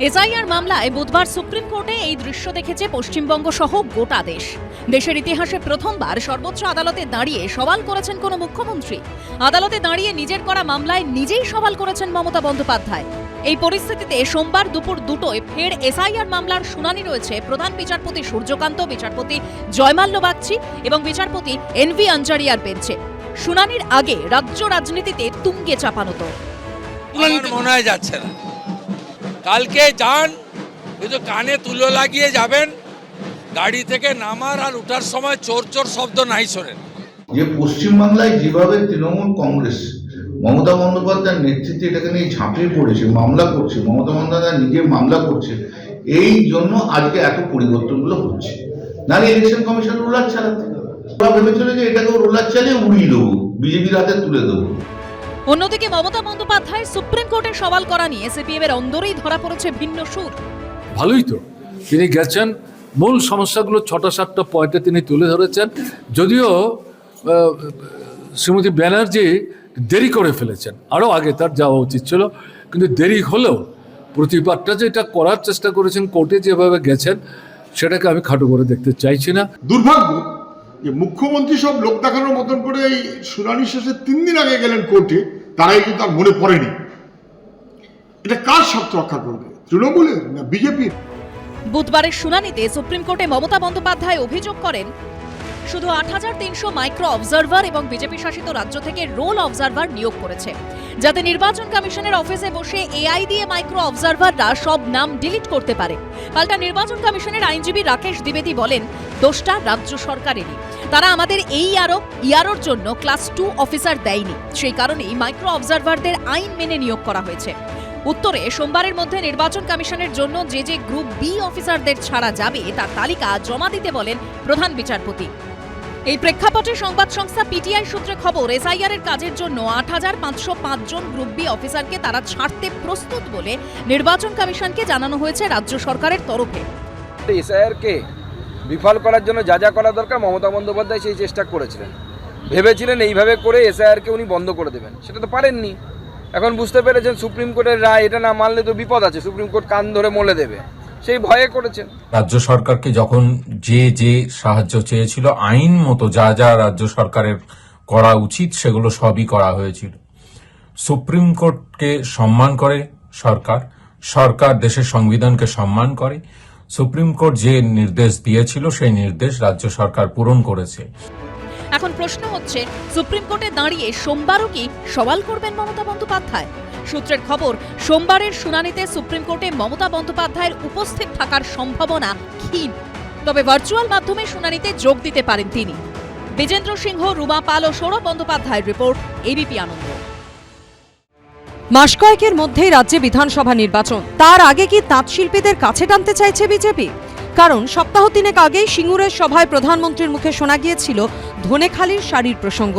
SIR মামলায় বুধবার supreme কোর্টে এই দৃশ্য দেখেছে পশ্চিমবঙ্গ সহ গোটা দেশ। দেশের ইতিহাসে প্রথমবার সর্বোচ্চ আদালতে দাঁড়িয়ে সওয়াল করেছেন কোন মুখ্যমন্ত্রী। আদালতে দাঁড়িয়ে নিজের করা মামলায় নিজেই সওয়াল করেছেন মমতা বন্দ্যোপাধ্যায়। এই পরিস্থিতিতে সোমবার দুপুর 2টোয় ফের এসআইআর মামলার শুনানি রয়েছে প্রধান বিচারপতি সূর্যকান্ত, বিচারপতি জয়মাল্য বাগচি এবং বিচারপতি এনভি আঞ্জারিয়ার বেঞ্চে। শুনানির আগে রাজ্য রাজনীতিতে তুঙ্গে চাপানো তো মনে হয় যাচ্ছে না। কালকে যান, কিন্তু কানে তুলো লাগিয়ে যাবেন, গাড়ি থেকে নামার আর ওঠার সময় চোর চোর শব্দ নাই শোনেন। যে পশ্চিমবাংলায় যেভাবে তৃণমূল কংগ্রেস মমতা বন্দ্যোপাধ্যায়ের নেতৃত্বে এটাকে নিয়ে ঝাঁপিয়ে পড়েছে, মামলা করছে, মমতা বন্দ্যোপাধ্যায় নিজে মামলা করছে, এই জন্য আজকে এত পরিবর্তনগুলো হচ্ছে। নাহলে ইলেকশন কমিশন রোলার চালাতে ওরা ভেবেছিল যে এটাকে রোলার চালিয়ে উড়িয়ে দেবো, বিজেপির হাতে তুলে দেবো। অন্যদিকে মমতা বন্দ্যোপাধ্যায় সুপ্রিম কোর্টে সওয়াল করা নিয়ে সিপিএম এর অন্দরেই ধরা পড়েছে ভিন্ন সুর। ভালোই তো, তিনি গেছেন, মূল সমস্যাগুলো 6-7টা পয়েন্টে তিনি তুলে ধরেছেন। যদিও শ্রীমতী ব্যানার্জি দেরি করে ফেলেছেন, আরও আগে তার যাওয়া উচিত ছিল, কিন্তু দেরি হলেও প্রতিবাদটা যেটা করার চেষ্টা করেছেন, কোর্টে যেভাবে গেছেন, সেটাকে আমি খাটো করে দেখতে চাইছি না। দুর্ভাগ্য যে মুখ্যমন্ত্রী সব লোক দেখানোর মতন করে এই শুনানি শেষে 3 দিন আগে গেলেন কোর্টে, তারাই কিন্তু আর মনে পড়েনি। এটা কার স্বার্থ রক্ষা করবে, তৃণমূলের না বিজেপির? বুধবারের শুনানিতে সুপ্রিম কোর্টে মমতা বন্দ্যোপাধ্যায় অভিযোগ করেন শুধু ৮৩০০ মাইক্রো অবজারভার এবং বিজেপি শাসিত রাজ্য থেকে রোল অবজারভার নিয়োগ করেছে, যাতে নির্বাচন কমিশনের অফিসে বসে এআই দিয়ে মাইক্রো অবজারভাররা সব নাম ডিলিট করতে পারে। পাল্টা নির্বাচন কমিশনের আইনজীবী রাকেশ দ্বিবেদী বলেন, দোষটা রাজ্য সরকারেরই। তারা আমাদের এই ইয়ারোর জন্য ক্লাস 2 অফিসার দেয়নি, সেই কারণেই মাইক্রো অবজারভারদের আইন মেনে নিয়োগ করা হয়েছে। উত্তরে সোমবারের মধ্যে নির্বাচন কমিশনের জন্য যে গ্রুপ বি অফিসারদের ছাড়া যাবে তার তালিকা জমা দিতে বলেন প্রধান বিচারপতি। এই প্রেক্ষাপটে সংবাদ সংস্থা পিটিআই সূত্রে খবর, এসআইআর এর কাজের জন্য ৮৫০৫ জন গ্রুপ বি অফিসারকে তারা ছাড়তে প্রস্তুত বলে নির্বাচন কমিশনকে জানানো হয়েছে রাজ্য সরকারের তরফে। এসআইআর কে বিফল করার জন্য যা যা করা দরকার মমতা বন্দ্যোপাধ্যায় সেই চেষ্টা করেছিলেন, ভেবেছিলেন এইভাবে করে এসআইআর কে উনি বন্ধ করে দেবেন, সেটা তো পারেননি। এখন বুঝতে পেরেছেন সুপ্রিম কোর্টের রায়, এটা না মানলে তো বিপদ আছে, সুপ্রিম কোর্ট কান ধরে মলে দেবে, সেই ভয়ে করেছেন। রাজ্য সরকারকে যখন যে সাহায্য চেয়েছিল, আইন মতো যা যা রাজ্য সরকারের করা উচিত সেগুলো সবই করা হয়েছিল। সুপ্রিম কোর্টকে সম্মান করে সরকার দেশের সংবিধানকে সম্মান করে। সুপ্রিম কোর্ট যে নির্দেশ দিয়েছিল সেই নির্দেশ রাজ্য সরকার পূরণ করেছে। এখন প্রশ্ন হচ্ছে, সুপ্রিম কোর্টে দাঁড়িয়ে সোমবারও কি সওয়াল করবেন মমতা বন্দ্যোপাধ্যায়? সূত্রের খবর, সোমবারের শুনানিতে সুপ্রিম কোর্টে মমতা বন্দ্যোপাধ্যায়ের উপস্থিত থাকার সম্ভাবনা ক্ষীণ, তবে ভার্চুয়াল মাধ্যমে শুনানিতে যোগ দিতে পারেন তিনি। বিজেন্দ্র সিংহ, রুমা পাল ও সৌরভ বন্দ্যোপাধ্যায়ের রিপোর্ট, এবিপি আনন্দ। মাস কয়েকের মধ্যেই রাজ্যে বিধানসভা নির্বাচন, তার আগে কি তাঁত শিল্পীদের কাছে টানতে চাইছে বিজেপি? কারণ সপ্তাহ 3 আগেই সিঙ্গুরের সভায় প্রধানমন্ত্রীর মুখে শোনা গিয়েছিল ধনেখালির শাড়ির প্রসঙ্গ,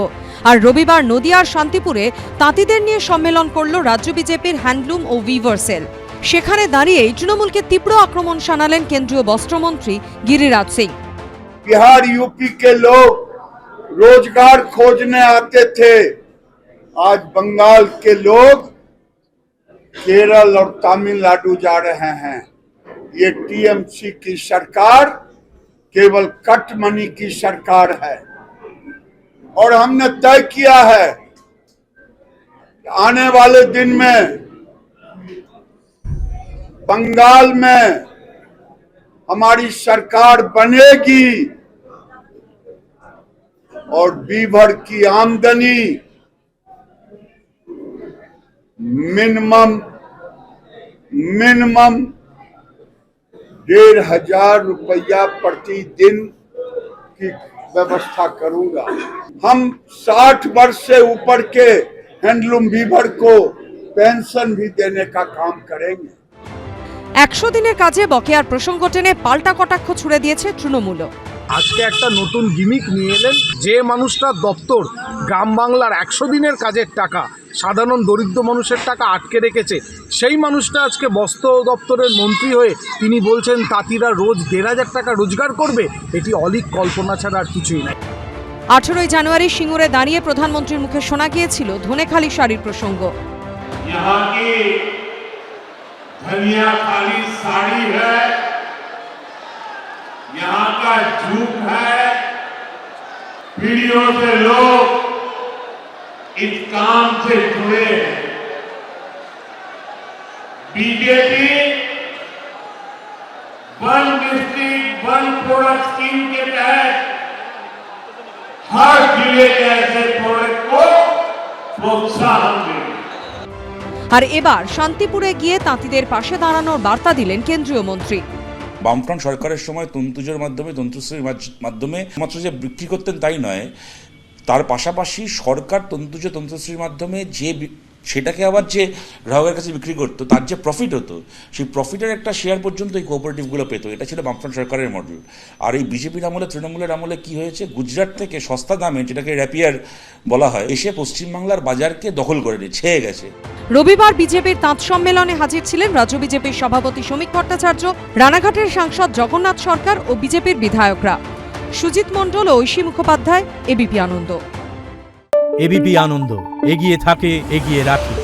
আর রবিবার নদিয়ার শান্তিপুরে তাঁতিদের নিয়ে সম্মেলন করল রাজ্য বিজেপির হ্যান্ডলুম ও উইভার সেল। সেখানে দাঁড়িয়েই তৃণমূলকে তীব্র আক্রমণ শানালেন কেন্দ্রীয় বস্ত্রমন্ত্রী গিরিরাজ সিং। बिहार यूपी के लोग रोजगार खोजने आते थे, आज बंगाल के लोग केरल और तमिलनाडु जा रहे हैं। ये टीएमसी की सरकार केवल कट मनी की सरकार है, और हमने तय किया है आने वाले दिन में बंगाल में हमारी सरकार बनेगी और वीवर की आमदनी मिनिमम 1,500 रुपया प्रतिदिन की व्यवस्था करूंगा। हम 60 वर्ष से ऊपर के हैंडलूम वीवर को पेंशन भी देने का काम करेंगे। 100 দিনের কাজে বকেয়ার প্রসঙ্গ টেনে পাল্টা কটাক্ষ ছুড়ে দিয়েছে তৃণমূল। আজকে একটা নতুন গিমিক নিয়ে এলেন, যে মানুষটা দপ্তর গ্রাম বাংলার 100 দিনের কাজের টাকা, সাধারণ দরিদ্র মানুষের টাকা আটকে রেখেছে, সেই মানুষটা আজকে বস্ত্র দপ্তরের মন্ত্রী হয়ে তিনি বলছেন তাঁতিরা রোজ 1,500 টাকা রোজগার করবে। এটি অলীক কল্পনা ছাড়া আর কিছুই নাই। 18ই জানুয়ারি সিঙ্গুরে দাঁড়িয়ে প্রধানমন্ত্রীর মুখে শোনা গিয়েছিল ধনেখালি শাড়ির প্রসঙ্গ। धनिया खाली साड़ी है, यहाँ का झूठ है। पीढ़ियों से लोग इस काम से जुड़े हैं। BJP one district one product scheme के तहत हर जिले के ऐसे प्रोडक्ट को प्रोत्साहन देगी। আর এবার শান্তিপুরে গিয়ে তাঁতিদের পাশে দাঁড়ানোর বার্তা দিলেন কেন্দ্রীয় মন্ত্রী। বামফ্রন্ট সরকারের সময় তন্তুজের মাধ্যমে তন্তুশ্রীর মাধ্যমে মাত্র যে বিক্রি করতেন তাই নয়, তার পাশাপাশি সরকার তন্তুশ্রীর মাধ্যমে যে সেটাকে আবার যে গ্রাহকের কাছে বিক্রি করতো, তার যে প্রফিট হতো, সেই প্রফিটের একটা শেয়ার পর্যন্ত এই কোঅপারেটিভগুলো পেতো। এটা ছিল বামফ্রন্ট সরকারের মডেল। আর এই বিজেপির আমলে, তৃণমূলের আমলে কি হয়েছে, গুজরাট থেকে সস্তা দামে, যেটাকে র্যাপিয়ার বলা হয়, এসে পশ্চিমবাংলার বাজারকে দখল করে নিয়ে ছেয়ে গেছে। রবিবার বিজেপির তাঁত সম্মেলনে হাজির ছিলেন রাজ্য বিজেপির সভাপতি সমীক ভট্টাচার্য, রানাঘাটের সাংসদ জগন্নাথ সরকার ও বিজেপির বিধায়করা। সুজিত মণ্ডল ও ঐশী মুখোপাধ্যায়, এবিপি আনন্দ। এবিপি আনন্দ, এগিয়ে থাকে, এগিয়ে রাখে।